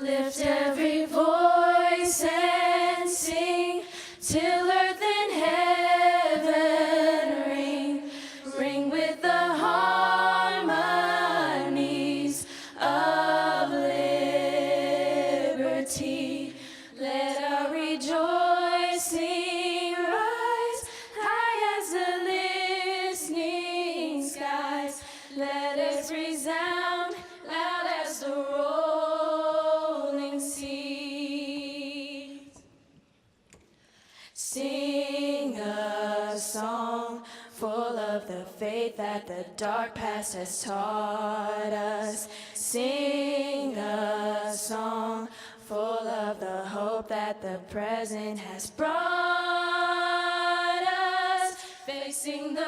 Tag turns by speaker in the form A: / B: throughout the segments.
A: Lift every voice and sing till earth and heaven ring, ring with the harmonies of liberty. Let our rejoicing rise high as the listening skies. Let us resound loud as the rolling seas. Sing a song full of the faith that the dark past has taught us. Sing a song full of the hope that the present has brought us. Facing the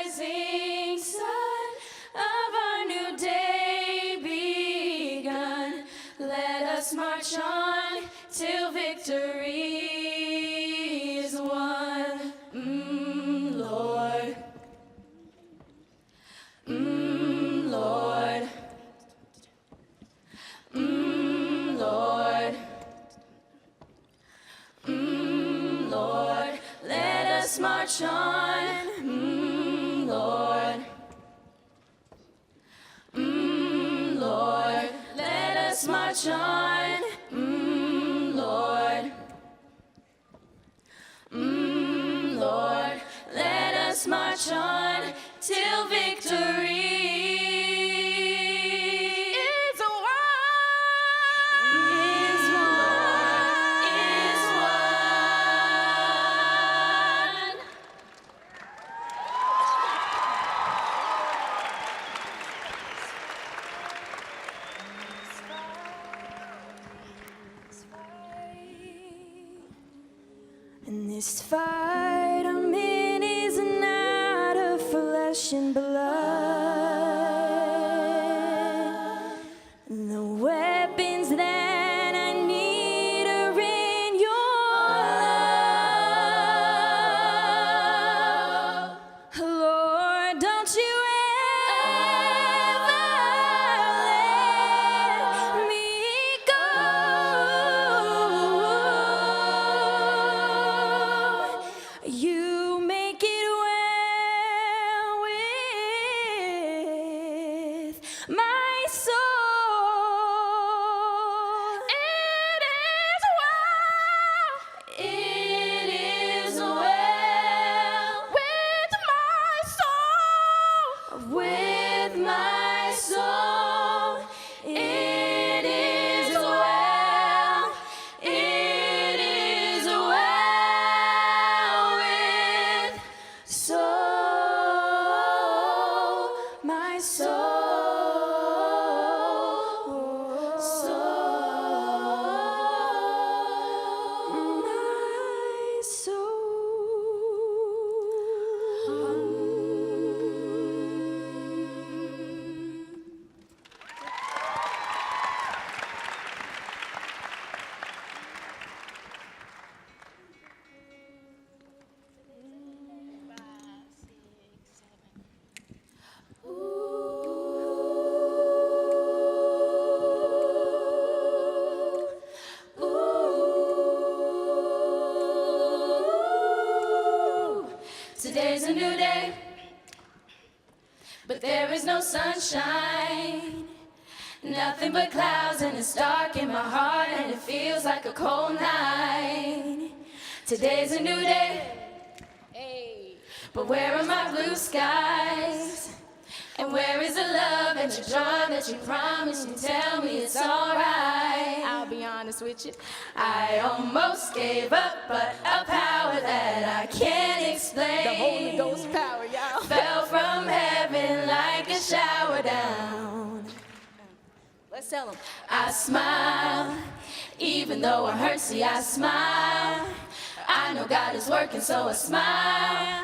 A: rising sun of our new day begun. Let us march on till victory is won. Lord. Lord. Lord. Lord. Let us march on. Lord. Lord. Let us march on. Lord. Lord. Let us march on till victory is won. Is won. And this fight I'm in is not of flesh and blood. The weapons that I need are in your love. Lord, don't you ever let me go. You make it well with my soul. It is well. It is well with my soul. With my soul. It is well. It is well with soul. My soul. Soul. My soul. Today's a new day, but there is no sunshine. Nothing but clouds, and it's dark in my heart, and it feels like a cold night. Today's a new day, but where are my blue skies? And where is the love and the joy that you promised me? Tell me it's alright. I'll be honest with you, I almost gave up, but a power that I can't explain,
B: The Holy Ghost power, y'all.
A: fell from heaven like a shower down.
B: Let's tell them.
A: I smile, even though I hurt, see I smile. I know God is working, so I smile.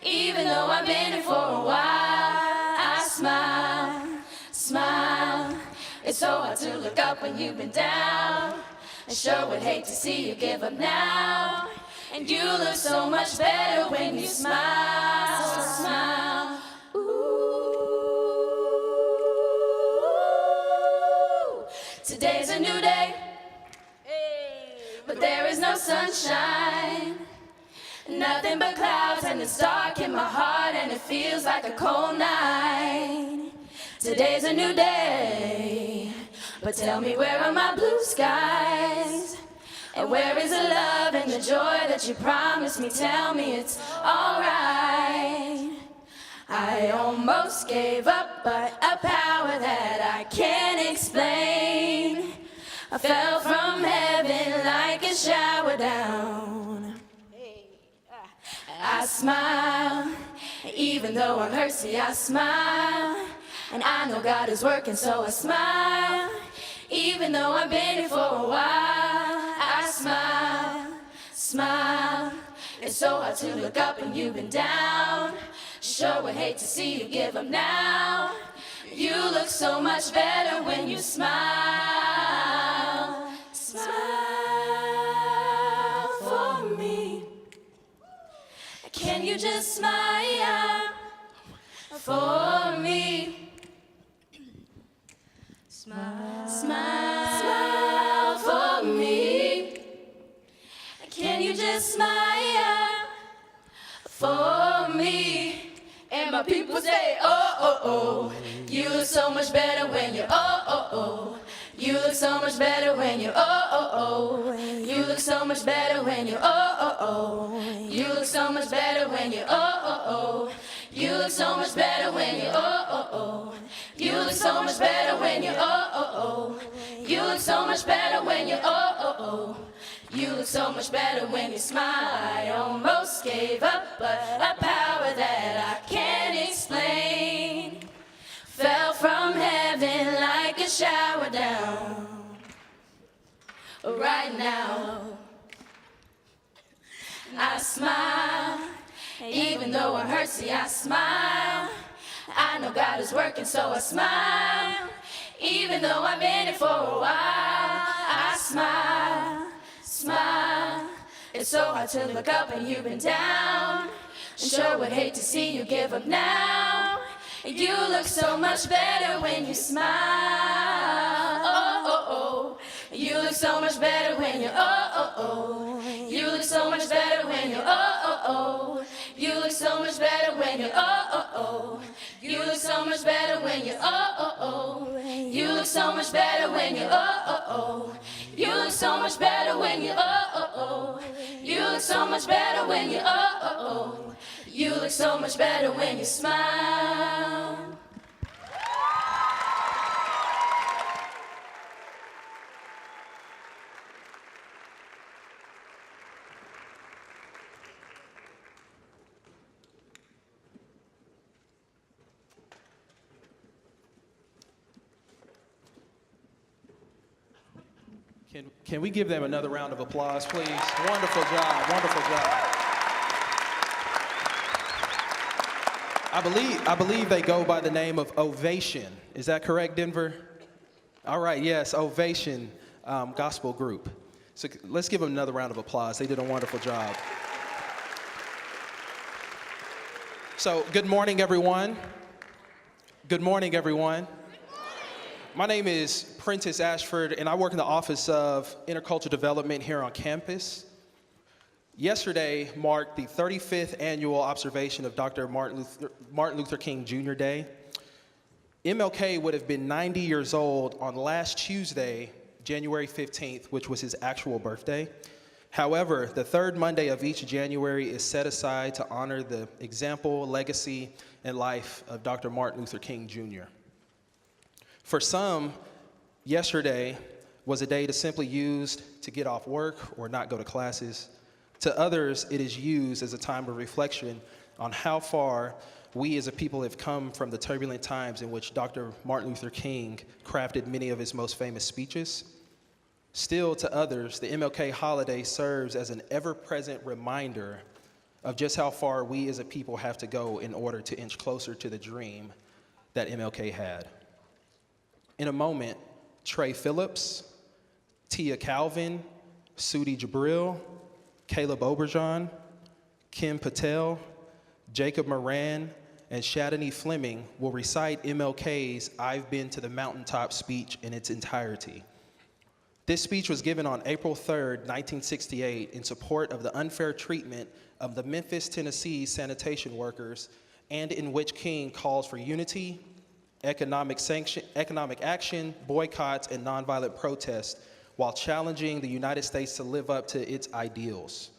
A: Even though I've been here for a while, I smile, smile. It's so hard to look up when you've been down. I sure would hate to see you give up now. And you look so much better when you smile, so smile. Ooh. Today's a new day, but there is no sunshine. Nothing but clouds, and it's dark in my heart, and it feels like a cold night. Today's a new day, but tell me, where are my blue skies? And where is the love and the joy that you promised me? Tell me it's alright. I almost gave up, but a power that I can't explain, I fell from heaven like a shower down. I smile, even though I'm hurt, see I smile. And I know God is working, so I smile. Even though I've been here for a while, I smile, smile. It's so hard to look up when you've been down. Sure would hate to see you give up now. You look so much better when you smile. Smile for me. Can you just smile for me? Smile, smile, smile for me. Can you just smile for me? And my people say, oh, oh, oh. You look so much better when you, oh, oh, oh. You look so much better when you, oh, oh, oh. You look so much better when you, oh, oh, oh. You look so much better when you, oh, oh, oh. You look so much better when you, oh, oh, oh. You look so much better when you, oh, oh, oh. You look so much better when you, oh, oh, oh. You look so much better when you smile. I almost gave up, but a power that I can't explain fell from heaven like a shower down. Right now, I smile. Even though I'm hurt, see I smile. I know God is working, so I smile. Even though I've been here for a while, I smile, smile. It's so hard to look up when you've been down. Sure would hate to see you give up now. You look so much better when you smile. Oh, oh, oh. You look so much better when you, oh, oh, oh. You look so much better when you, oh, oh, oh. You look so much better when you, oh, oh, oh. You look so much better when you, oh, oh, oh. You look so much better when you, oh, oh, oh. You look so much better when you, oh, oh, oh. You look so much better when you, oh, oh, oh. You look so much better when you smile.
C: Can we give them another round of applause, please? Wonderful job, wonderful job. I believe they go by the name of Ovation. Is that correct, Denver? All right, yes, Ovation Gospel Group. So let's give them another round of applause. They did a wonderful job. So good morning, everyone. Good morning, everyone. My name is Prentice Ashford, and I work in the Office of Intercultural Development here on campus. Yesterday marked the 35th annual observation of Dr. Martin Luther King Jr. Day. MLK would have been 90 years old on last Tuesday, January 15th, which was his actual birthday. However, the third Monday of each January is set aside to honor the example, legacy, and life of Dr. Martin Luther King Jr. For some, yesterday was a day to simply use to get off work or not go to classes. To others, it is used as a time of reflection on how far we as a people have come from the turbulent times in which Dr. Martin Luther King crafted many of his most famous speeches. Still, to others, the MLK holiday serves as an ever-present reminder of just how far we as a people have to go in order to inch closer to the dream that MLK had. In a moment, Trey Phillips, Tia Calvin, Sudi Jabril, Caleb Oberjon, Kim Patel, Jacob Moran, and Shadani Fleming will recite MLK's "I've Been to the Mountaintop" speech in its entirety. This speech was given on April 3rd, 1968, in support of the unfair treatment of the Memphis, Tennessee sanitation workers, and in which King calls for unity, economic action, boycotts, and nonviolent protest while challenging the United States to live up to its ideals.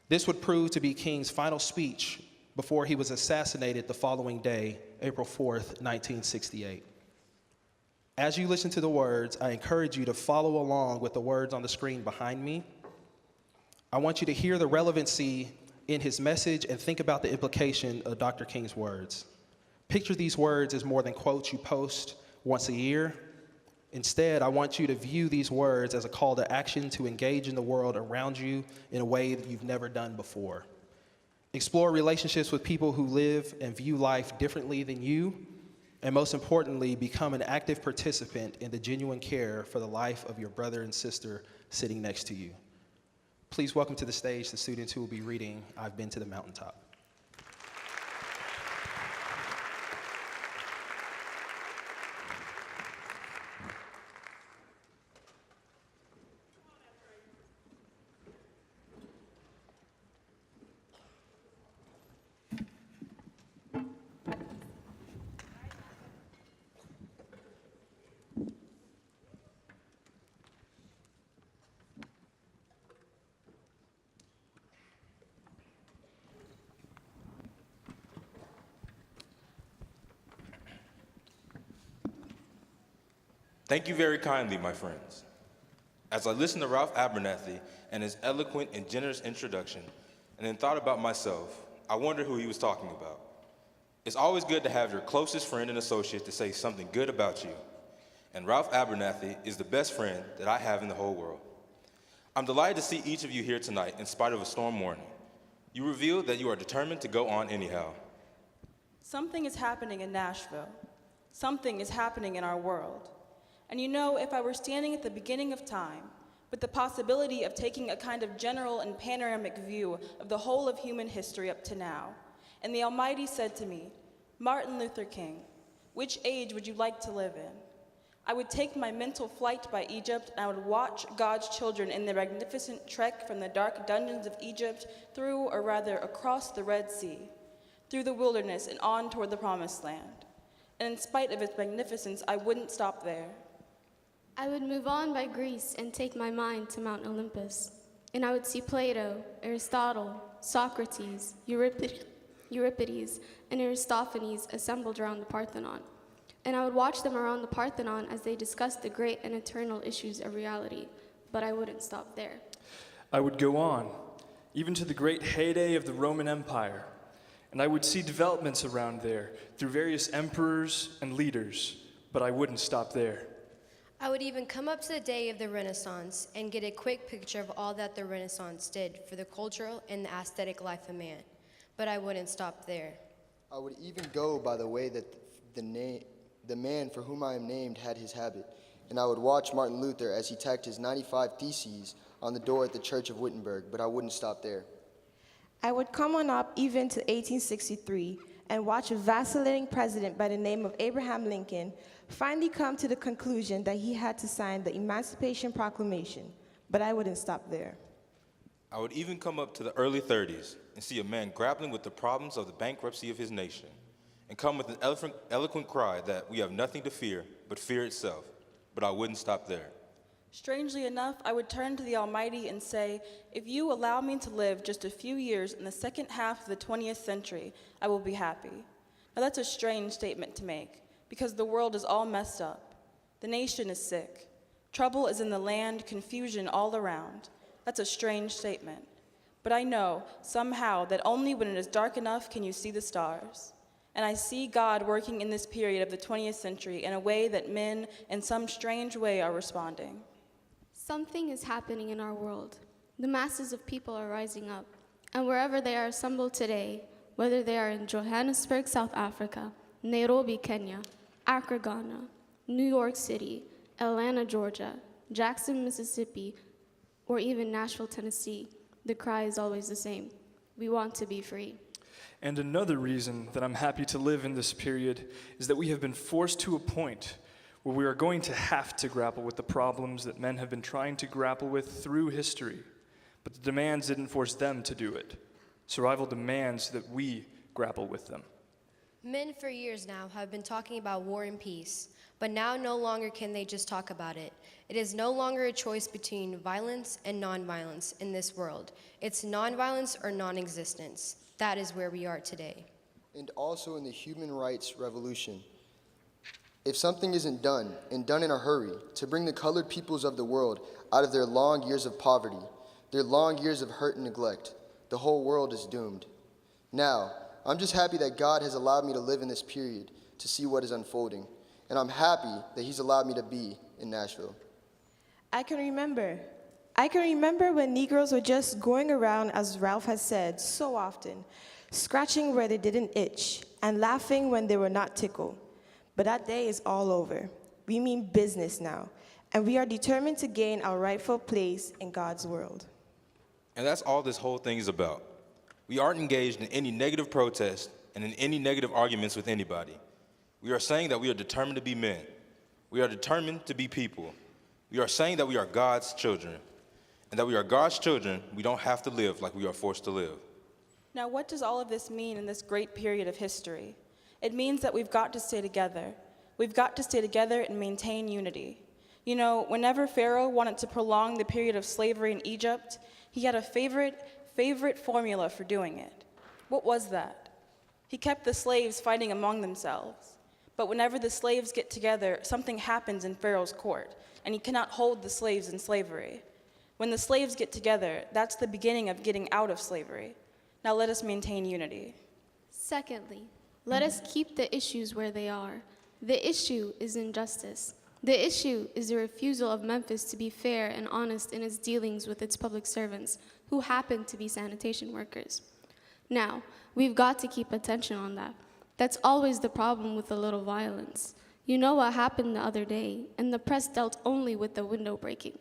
C: This would prove to be King's final speech before he was assassinated the following day, April 4th, 1968. As you listen to the words, I encourage you to follow along with the words on the screen behind me. I want you to hear the relevancy in his message and think about the implication of Dr. King's words. Picture these words as more than quotes you post once a year. Instead, I want you to view these words as a call to action to engage in the world around you in a way that you've never done before. Explore relationships with people who live and view life differently than you, and most importantly, become an active participant in the genuine care for the life of your brother and sister sitting next to you. Please welcome to the stage the students who will be reading I've Been to the Mountaintop.
D: Thank you very kindly, my friends. As I listened to Ralph Abernathy and his eloquent and generous introduction, and then thought about myself, I wondered who he was talking about. It's always good to have your closest friend and associate to say something good about you, and Ralph Abernathy is the best friend that I have in the whole world. I'm delighted to see each of you here tonight in spite of a storm warning. You revealed that you are determined to go on anyhow.
B: Something is happening in Nashville. Something is happening in our world. And you know, if I were standing at the beginning of time, with the possibility of taking a kind of general and panoramic view of the whole of human history up to now, and the Almighty said to me, Martin Luther King, which age would you like to live in? I would take my mental flight by Egypt, and I would watch God's children in their magnificent trek from the dark dungeons of Egypt through, or rather across the Red Sea, through the wilderness and on toward the Promised Land. And in spite of its magnificence, I wouldn't stop there.
E: I would move on by Greece and take my mind to Mount Olympus, and I would see Plato, Aristotle, Socrates, Euripides, and Aristophanes assembled around the Parthenon. And I would watch them around the Parthenon as they discussed the great and eternal issues of reality, but I wouldn't stop there.
F: I would go on, even to the great heyday of the Roman Empire, and I would see developments around there through various emperors and leaders, but I wouldn't stop there.
G: I would even come up to the day of the Renaissance and get a quick picture of all that the Renaissance did for the cultural and the aesthetic life of man. But I wouldn't stop there.
H: I would even go by the way that the man for whom I am named had his habit, and I would watch Martin Luther as he tacked his 95 Theses on the door at the Church of Wittenberg, but I wouldn't stop there.
I: I would come on up even to 1863 and watch a vacillating president by the name of Abraham Lincoln finally come to the conclusion that he had to sign the Emancipation Proclamation, but I wouldn't stop there.
D: I would even come up to the early 30s and see a man grappling with the problems of the bankruptcy of his nation, and come with an eloquent cry that we have nothing to fear but fear itself, but I wouldn't stop there.
B: Strangely enough, I would turn to the Almighty and say, if you allow me to live just a few years in the second half of the 20th century, I will be happy. Now that's a strange statement to make, because the world is all messed up. The nation is sick. Trouble is in the land, confusion all around. That's a strange statement. But I know, somehow, that only when it is dark enough can you see the stars. And I see God working in this period of the 20th century in a way that men, in some strange way, are responding.
E: Something is happening in our world. The masses of people are rising up, and wherever they are assembled today, whether they are in Johannesburg, South Africa, Nairobi, Kenya, Accra, Ghana, New York City, Atlanta, Georgia, Jackson, Mississippi, or even Nashville, Tennessee, the cry is always the same. We want to be free.
F: And another reason that I'm happy to live in this period is that we have been forced to a point where we are going to have to grapple with the problems that men have been trying to grapple with through history, but the demands didn't force them to do it. Survival demands that we grapple with them.
G: Men for years now have been talking about war and peace, but now no longer can they just talk about it. It is no longer a choice between violence and nonviolence in this world. It's nonviolence or non-existence. That is where we are today.
H: And also in the human rights revolution. If something isn't done, and done in a hurry, to bring the colored peoples of the world out of their long years of poverty, their long years of hurt and neglect, the whole world is doomed. Now, I'm just happy that God has allowed me to live in this period to see what is unfolding. And I'm happy that he's allowed me to be in Nashville.
I: I can remember when Negroes were just going around, as Ralph has said so often, scratching where they didn't itch and laughing when they were not tickled. But that day is all over. We mean business now, and we are determined to gain our rightful place in God's world.
D: And that's all this whole thing is about. We aren't engaged in any negative protest and in any negative arguments with anybody. We are saying that we are determined to be men. We are determined to be people. We are saying that we are God's children. And that we are God's children, we don't have to live like we are forced to live.
B: Now, what does all of this mean in this great period of history? It means that we've got to stay together. We've got to stay together and maintain unity. You know, whenever Pharaoh wanted to prolong the period of slavery in Egypt, he had a favorite formula for doing it. What was that? He kept the slaves fighting among themselves. But whenever the slaves get together, something happens in Pharaoh's court, and he cannot hold the slaves in slavery. When the slaves get together, that's the beginning of getting out of slavery. Now let us maintain unity.
E: Secondly, let us keep the issues where they are. The issue is injustice. The issue is the refusal of Memphis to be fair and honest in its dealings with its public servants, who happen to be sanitation workers. Now, we've got to keep attention on that. That's always the problem with a little violence. You know what happened the other day, and the press dealt only with the window breaking.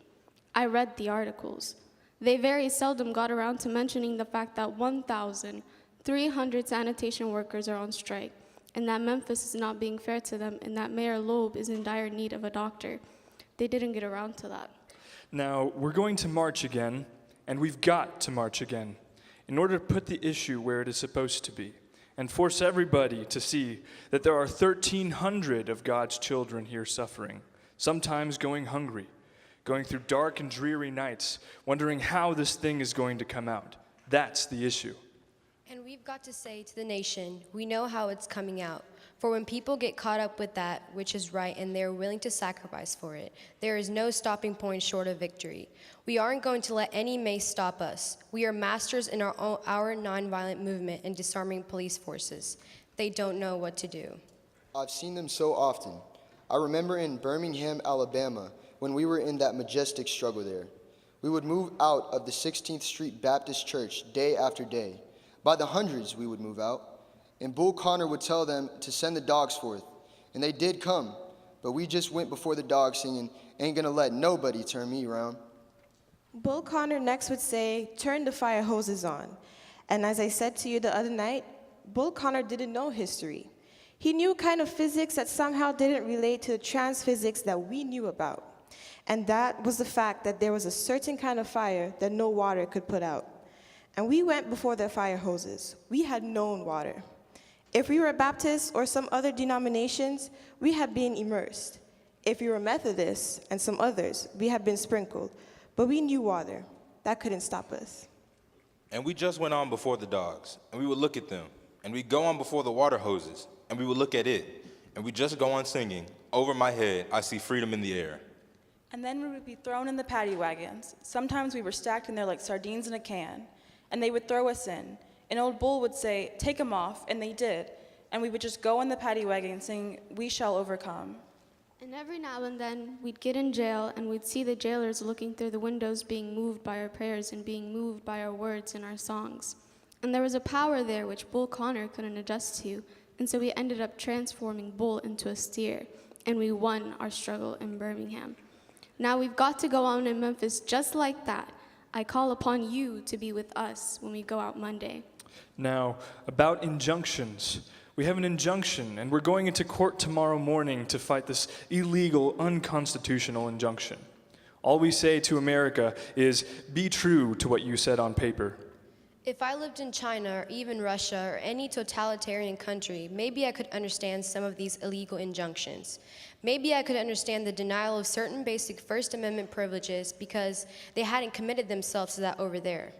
E: I read the articles. They very seldom got around to mentioning the fact that 1,300 sanitation workers are on strike, and that Memphis is not being fair to them, and that Mayor Loeb is in dire need of a doctor. They didn't get around to that.
F: Now, we're going to march again, and we've got to march again, in order to put the issue where it is supposed to be, and force everybody to see that there are 1,300 of God's children here suffering, sometimes going hungry, going through dark and dreary nights, wondering how this thing is going to come out. That's the issue.
G: And we've got to say to the nation, we know how it's coming out. For when people get caught up with that which is right and they're willing to sacrifice for it, there is no stopping point short of victory. We aren't going to let any mace stop us. We are masters in our nonviolent movement in disarming police forces. They don't know what to do.
H: I've seen them so often. I remember in Birmingham, Alabama, when we were in that majestic struggle there. We would move out of the 16th Street Baptist Church day after day. By the hundreds, we would move out. And Bull Connor would tell them to send the dogs forth. And they did come, but we just went before the dogs singing, "Ain't gonna let nobody turn me around."
I: Bull Connor next would say, "Turn the fire hoses on." And as I said to you the other night, Bull Connor didn't know history. He knew a kind of physics that somehow didn't relate to the trans physics that we knew about. And that was the fact that there was a certain kind of fire that no water could put out. And we went before the fire hoses. We had known water. If we were Baptists or some other denominations, we had been immersed. If we were Methodists and some others, we had been sprinkled. But we knew water. That couldn't stop us.
D: And we just went on before the dogs, and we would look at them. And we'd go on before the water hoses, and we would look at it. And we'd just go on singing, "Over my head, I see freedom in the air."
B: And then we would be thrown in the paddy wagons. Sometimes we were stacked in there like sardines in a can, and they would throw us in. And old Bull would say, "Take 'em off," and they did. And we would just go in the paddy wagon and sing, "We shall overcome."
E: And every now and then, we'd get in jail, and we'd see the jailers looking through the windows being moved by our prayers and being moved by our words and our songs. And there was a power there which Bull Connor couldn't adjust to, and so we ended up transforming Bull into a steer, and we won our struggle in Birmingham. Now we've got to go on in Memphis just like that. I call upon you to be with us when we go out Monday.
F: Now, about injunctions, We have an injunction, and we're going into court tomorrow morning to fight this illegal, unconstitutional injunction. All we say to America is, be true to what you said on paper.
G: If I lived in China or even Russia or any totalitarian country, maybe I could understand some of these illegal injunctions. Maybe I could understand the denial of certain basic First Amendment privileges because they hadn't committed themselves to that over there.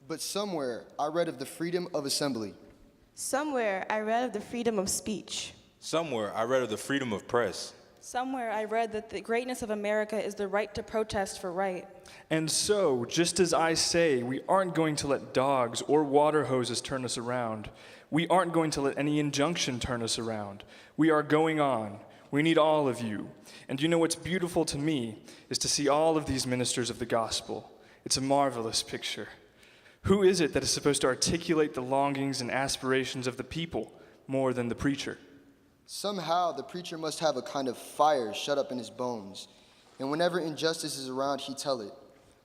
H: But somewhere I read of the freedom of assembly.
I: Somewhere I read of the freedom of speech.
D: Somewhere I read of the freedom of press.
B: Somewhere I read that the greatness of America is the right to protest for right.
F: And so, just as I say, we aren't going to let dogs or water hoses turn us around. We aren't going to let any injunction turn us around. We are going on. We need all of you. And you know what's beautiful to me is to see all of these ministers of the gospel. It's a marvelous picture. Who is it that is supposed to articulate the longings and aspirations of the people more than the preacher?
H: Somehow the preacher must have a kind of fire shut up in his bones, and whenever injustice is around, he tell it.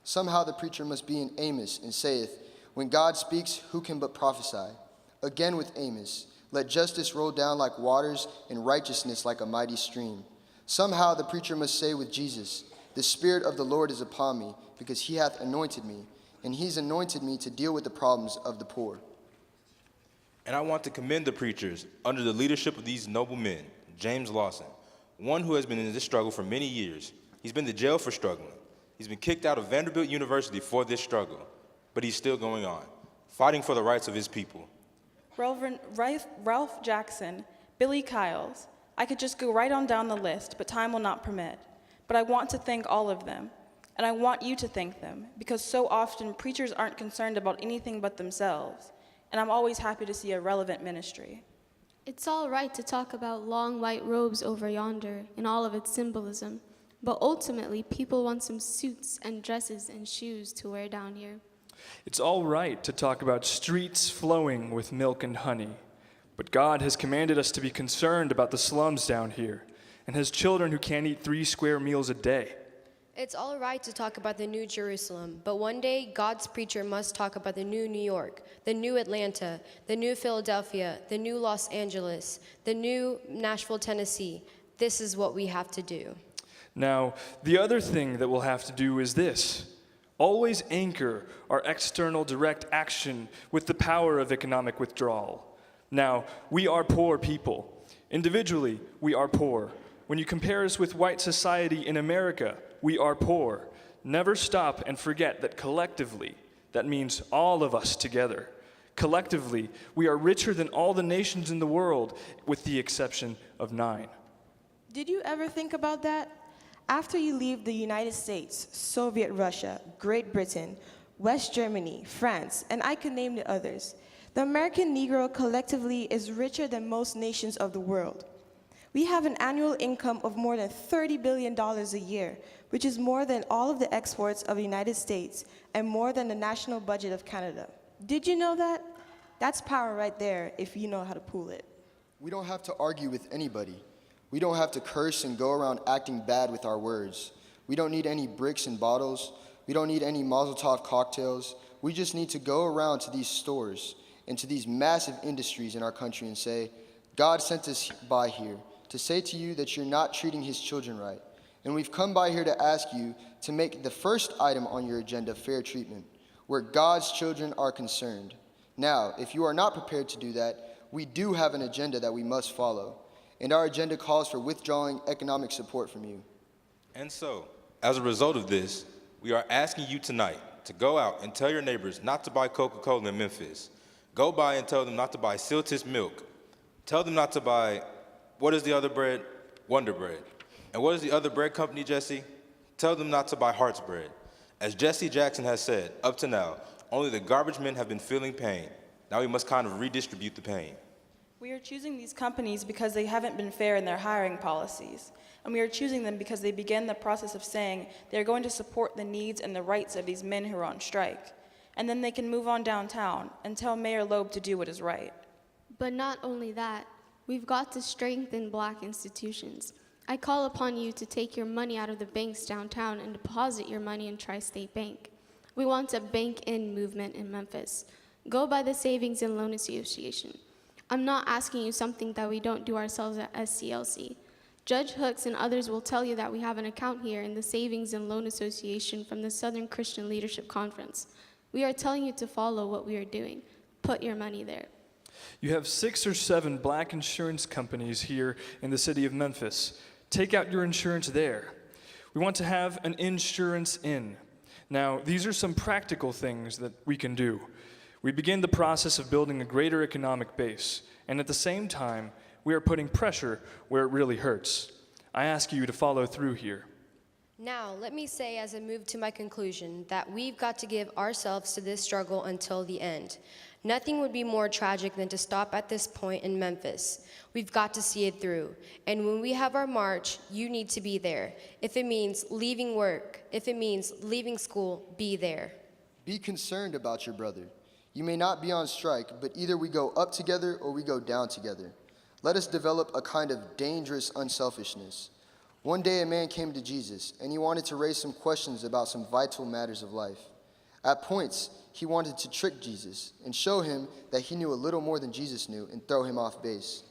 H: Somehow the preacher must be in Amos, and saith, when God speaks, who can but prophesy? Again with Amos, let justice roll down like waters, and righteousness like a mighty stream. Somehow the preacher must say with Jesus, the Spirit of the Lord is upon me, because he hath anointed me, and he's anointed me to deal with the problems of the poor.
D: And I want to commend the preachers under the leadership of these noble men. James Lawson, one who has been in this struggle for many years. He's been to jail for struggling. He's been kicked out of Vanderbilt University for this struggle, but he's still going on, fighting for the rights of his people.
B: Reverend Ralph Jackson, Billy Kiles. I could just go right on down the list, but time will not permit. But I want to thank all of them. And I want you to thank them, because so often preachers aren't concerned about anything but themselves. And I'm always happy to see a relevant ministry.
E: It's all right to talk about long white robes over yonder and all of its symbolism, but ultimately people want some suits and dresses and shoes to wear down here.
F: It's all right to talk about streets flowing with milk and honey, but God has commanded us to be concerned about the slums down here and has children who can't eat 3 square meals a day.
G: It's all right to talk about the New Jerusalem, but one day God's preacher must talk about the new New York, the new Atlanta, the new Philadelphia, the new Los Angeles, the new Nashville, Tennessee. This is what we have to do.
F: Now, the other thing that we'll have to do is this. Always anchor our external direct action with the power of economic withdrawal. Now, we are poor people. Individually, we are poor. When you compare us with white society in America, we are poor. Never stop and forget that collectively, that means all of us together. Collectively, we are richer than all the nations in the world, with the exception of 9.
I: Did you ever think about that? After you leave the United States, Soviet Russia, Great Britain, West Germany, France, and I could name the others, the American Negro collectively is richer than most nations of the world. We have an annual income of more than $30 billion a year, which is more than all of the exports of the United States and more than the national budget of Canada. Did you know that? That's power right there if you know how to pool it.
H: We don't have to argue with anybody. We don't have to curse and go around acting bad with our words. We don't need any bricks and bottles. We don't need any Mazel Tov cocktails. We just need to go around to these stores and to these massive industries in our country and say, God sent us by here to say to you that you're not treating his children right. And we've come by here to ask you to make the first item on your agenda fair treatment, where God's children are concerned. Now, if you are not prepared to do that, we do have an agenda that we must follow. And our agenda calls for withdrawing economic support from you.
D: And so, as a result of this, we are asking you tonight to go out and tell your neighbors not to buy Coca-Cola in Memphis. Go by and tell them not to buy Siltis milk. Tell them not to buy, what is the other bread? Wonder Bread. And what is the other bread company, Jesse? Tell them not to buy Heart's Bread. As Jesse Jackson has said, up to now, only the garbage men have been feeling pain. Now we must kind of redistribute the pain.
B: We are choosing these companies because they haven't been fair in their hiring policies. And we are choosing them because they began the process of saying they're going to support the needs and the rights of these men who are on strike. And then they can move on downtown and tell Mayor Loeb to do what is right.
E: But not only that, we've got to strengthen Black institutions. I call upon you to take your money out of the banks downtown and deposit your money in Tri-State Bank. We want a bank-in movement in Memphis. Go by the Savings and Loan Association. I'm not asking you something that we don't do ourselves at SCLC. Judge Hooks and others will tell you that we have an account here in the Savings and Loan Association from the Southern Christian Leadership Conference. We are telling you to follow what we are doing. Put your money there.
F: You have 6 or 7 black insurance companies here in the city of Memphis. Take out your insurance there. We want to have an insurance in. Now, these are some practical things that we can do. We begin the process of building a greater economic base, and at the same time, we are putting pressure where it really hurts. I ask you to follow through here.
G: Now, let me say as I move to my conclusion that we've got to give ourselves to this struggle until the end. Nothing would be more tragic than to stop at this point in Memphis. We've got to see it through. And when we have our march, you need to be there. If it means leaving work, if it means leaving school, be there.
H: Be concerned about your brother. You may not be on strike, but either we go up together or we go down together. Let us develop a kind of dangerous unselfishness. One day a man came to Jesus, and he wanted to raise some questions about some vital matters of life. At points, he wanted to trick Jesus and show him that he knew a little more than Jesus knew and throw him off base.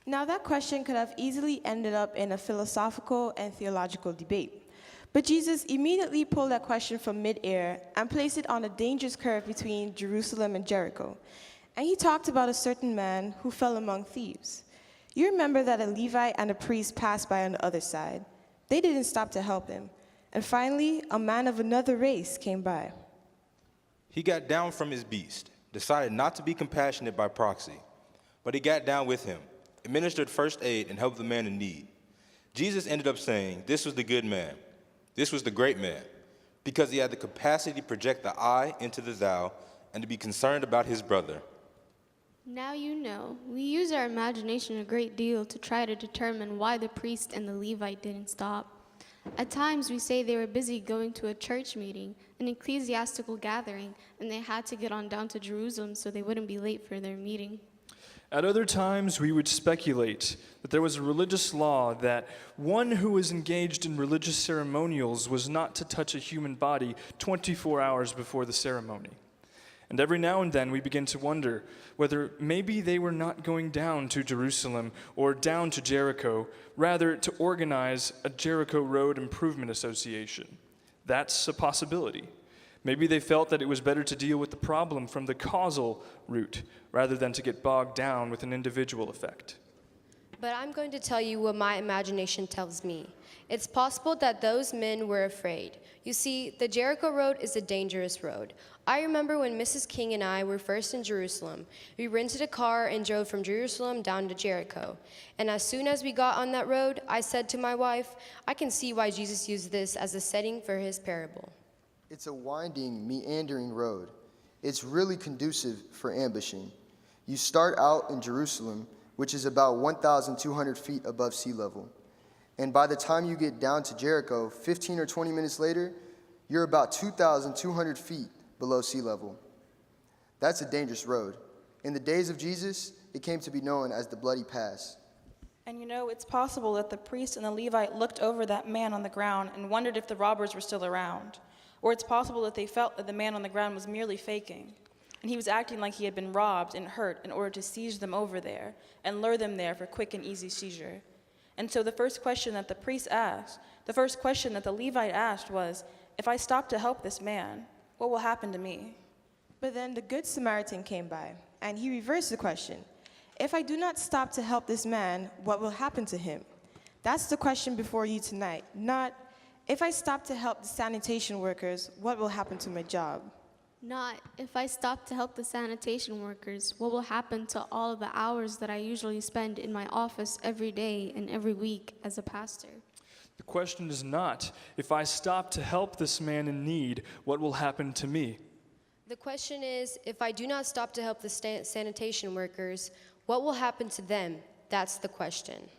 I: Now, that question could have easily ended up in a philosophical and theological debate. But Jesus immediately pulled that question from midair and placed it on a dangerous curve between Jerusalem and Jericho. And he talked about a certain man who fell among thieves. You remember that a Levite and a priest passed by on the other side. They didn't stop to help him. And finally, a man of another race came by.
D: He got down from his beast, decided not to be compassionate by proxy, but he got down with him, administered first aid, and helped the man in need. Jesus ended up saying this was the good man, this was the great man, because he had the capacity to project the I into the thou and to be concerned about his brother.
E: Now you know, we use our imagination a great deal to try to determine why the priest and the Levite didn't stop. At times we say they were busy going to a church meeting, an ecclesiastical gathering, and they had to get on down to Jerusalem so they wouldn't be late for their meeting.
F: At other times, we would speculate that there was a religious law that one who was engaged in religious ceremonials was not to touch a human body 24 hours before the ceremony. And every now and then we begin to wonder whether maybe they were not going down to Jerusalem or down to Jericho, rather to organize a Jericho Road Improvement Association. That's a possibility. Maybe they felt that it was better to deal with the problem from the causal root, rather than to get bogged down with an individual effect.
G: But I'm going to tell you what my imagination tells me. It's possible that those men were afraid. You see, the Jericho Road is a dangerous road. I remember when Mrs. King and I were first in Jerusalem. We rented a car and drove from Jerusalem down to Jericho. And as soon as we got on that road, I said to my wife, I can see why Jesus used this as a setting for his parable.
H: It's a winding, meandering road. It's really conducive for ambushing. You start out in Jerusalem, which is about 1,200 feet above sea level. And by the time you get down to Jericho, 15 or 20 minutes later, you're about 2,200 feet below sea level. That's a dangerous road. In the days of Jesus, it came to be known as the Bloody Pass.
B: And you know, it's possible that the priest and the Levite looked over that man on the ground and wondered if the robbers were still around. Or it's possible that they felt that the man on the ground was merely faking, and he was acting like he had been robbed and hurt in order to siege them over there and lure them there for quick and easy seizure. And so the first question that the priest asked, the first question that the Levite asked was, if I stop to help this man, what will happen to me?
I: But then the Good Samaritan came by, and he reversed the question. If I do not stop to help this man, what will happen to him? That's the question before you tonight, not, if I stop to help the sanitation workers, what will happen to my job?
E: Not, if I stop to help the sanitation workers, what will happen to all of the hours that I usually spend in my office every day and every week as a pastor?
F: The question is not, if I stop to help this man in need, what will happen to me?
G: The question is, if I do not stop to help the sanitation workers, what will happen to them? That's the question.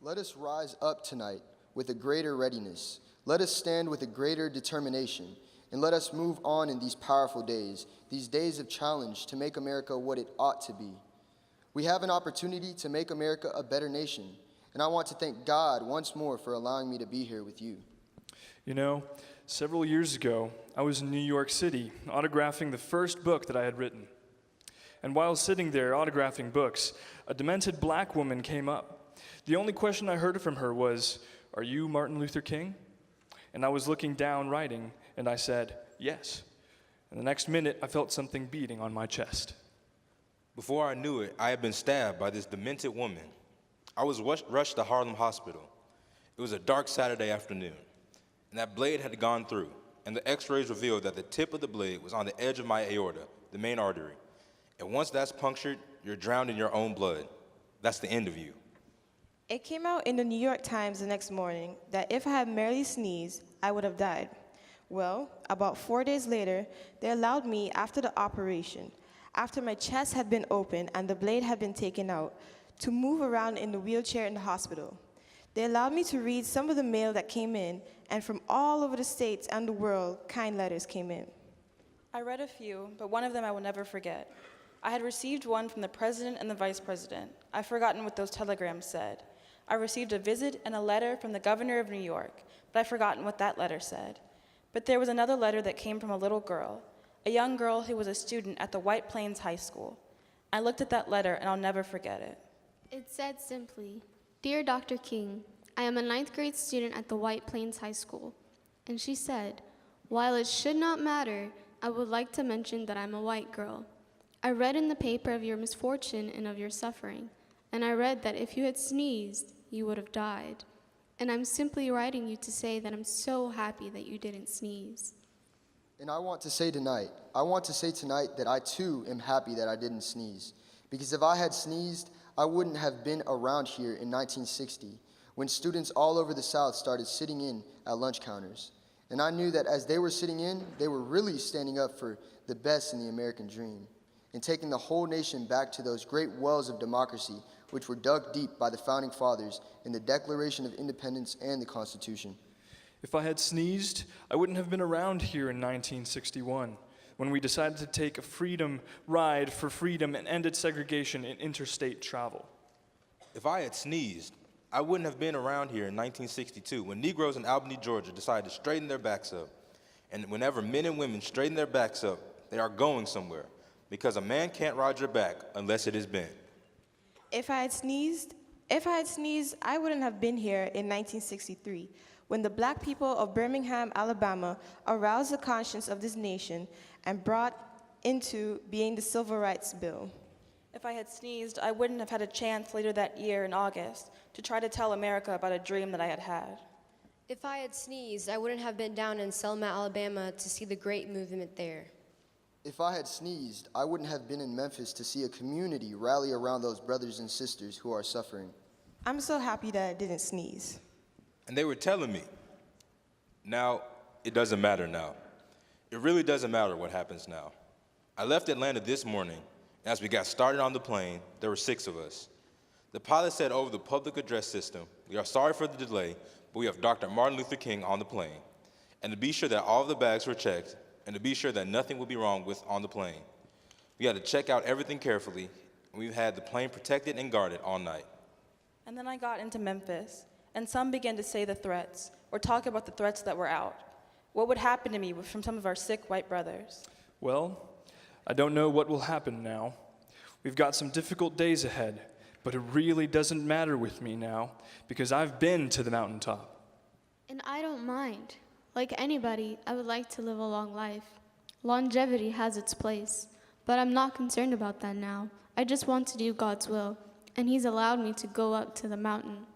H: Let us rise up tonight with a greater readiness. Let us stand with a greater determination. And let us move on in these powerful days, these days of challenge to make America what it ought to be. We have an opportunity to make America a better nation, and I want to thank God once more for allowing me to be here with you.
F: You know, several years ago, I was in New York City autographing the first book that I had written. And while sitting there autographing books, a demented black woman came up. The only question I heard from her was, "Are you Martin Luther King?" And I was looking down writing, and I said, "Yes." And the next minute, I felt something beating on my chest.
D: Before I knew it, I had been stabbed by this demented woman. I was rushed to Harlem Hospital. It was a dark Saturday afternoon, and that blade had gone through, and the x-rays revealed that the tip of the blade was on the edge of my aorta, the main artery. And once that's punctured, you're drowned in your own blood. That's the end of you.
I: It came out in the New York Times the next morning that if I had merely sneezed, I would have died. Well, about 4 days later, they allowed me after the operation, after my chest had been opened and the blade had been taken out, to move around in the wheelchair in the hospital. They allowed me to read some of the mail that came in, and from all over the states and the world, kind letters came in.
B: I read a few, but one of them I will never forget. I had received one from the president and the vice president. I've forgotten what those telegrams said. I received a visit and a letter from the governor of New York, but I've forgotten what that letter said. But there was another letter that came from a little girl, a young girl who was a student at the White Plains High School. I looked at that letter and I'll never forget it.
E: It said simply, "Dear Dr. King, I am a 9th grade student at the White Plains High School." And she said, "While it should not matter, I would like to mention that I'm a white girl. I read in the paper of your misfortune and of your suffering, and I read that if you had sneezed, you would have died. And I'm simply writing you to say that I'm so happy that you didn't sneeze."
H: And I want to say tonight that I too am happy that I didn't sneeze. Because if I had sneezed, I wouldn't have been around here in 1960, when students all over the South started sitting in at lunch counters. And I knew that as they were sitting in, they were really standing up for the best in the American dream, and taking the whole nation back to those great wells of democracy which were dug deep by the Founding Fathers in the Declaration of Independence and the Constitution.
F: If I had sneezed, I wouldn't have been around here in 1961, when we decided to take a freedom ride for freedom and ended segregation in interstate travel.
D: If I had sneezed, I wouldn't have been around here in 1962, when Negroes in Albany, Georgia decided to straighten their backs up. And whenever men and women straighten their backs up, they are going somewhere, because a man can't ride your back unless it is bent.
I: If I had sneezed, I wouldn't have been here in 1963, when the black people of Birmingham, Alabama, aroused the conscience of this nation and brought into being the Civil Rights Bill.
B: If I had sneezed, I wouldn't have had a chance later that year in August to try to tell America about a dream that I had had.
G: If I had sneezed, I wouldn't have been down in Selma, Alabama to see the great movement there.
H: If I had sneezed, I wouldn't have been in Memphis to see a community rally around those brothers and sisters who are suffering.
I: I'm so happy that I didn't sneeze.
D: And they were telling me, now, it doesn't matter now. It really doesn't matter what happens now. I left Atlanta this morning, and as we got started on the plane, there were 6 of us. The pilot said over the public address system, "We are sorry for the delay, but we have Dr. Martin Luther King on the plane." And to be sure that all of the bags were checked, and to be sure that nothing would be wrong with on the plane. We had to check out everything carefully, and we've had the plane protected and guarded all night.
B: And then I got into Memphis, and some began to say the threats, or talk about the threats that were out. What would happen to me from some of our sick white brothers?
F: Well, I don't know what will happen now. We've got some difficult days ahead, but it really doesn't matter with me now, because I've been to the mountaintop.
E: And I don't mind. Like anybody, I would like to live a long life. Longevity has its place, but I'm not concerned about that now. I just want to do God's will, and He's allowed me to go up to the mountain.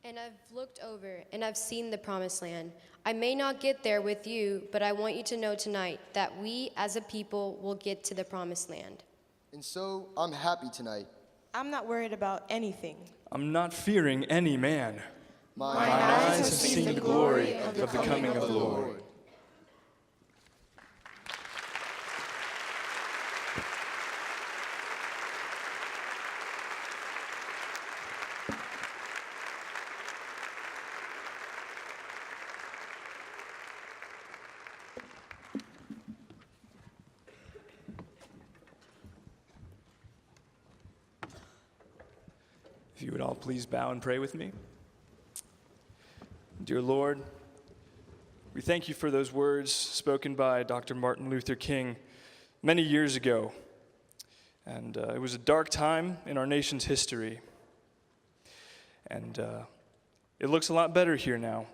G: And I've looked over and I've seen the promised land. I may not get there with you, but I want you to know tonight that we as a people will get to the promised land.
H: And so, I'm happy tonight.
I: I'm not worried about anything.
F: I'm not fearing any man.
H: My
F: eyes have seen the glory of the coming of the Lord. If you would all please bow and pray with me. Dear Lord, we thank you for those words spoken by Dr. Martin Luther King many years ago. And it was a dark time in our nation's history. And it looks a lot better here now.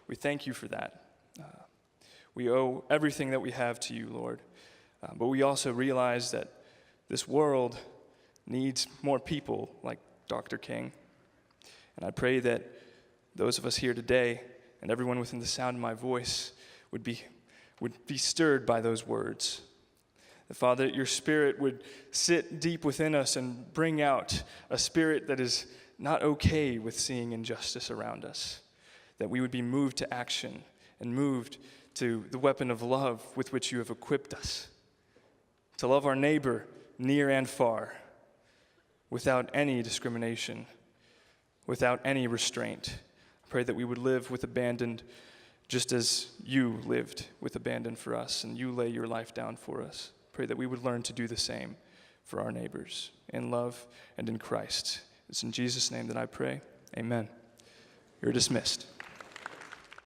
F: We thank you for that. We owe everything that we have to you, Lord. But we also realize that this world needs more people like Dr. King. And I pray that those of us here today and everyone within the sound of my voice would be stirred by those words. That, Father, your Spirit would sit deep within us and bring out a spirit that is not okay with seeing injustice around us. That we would be moved to action and moved to the weapon of love with which you have equipped us. To love our neighbor near and far, without any discrimination, without any restraint. I pray that we would live with abandon just as you lived with abandon for us, and you lay your life down for us. Pray that we would learn to do the same for our neighbors, in love and in Christ. It's in Jesus' name that I pray. Amen. You're dismissed.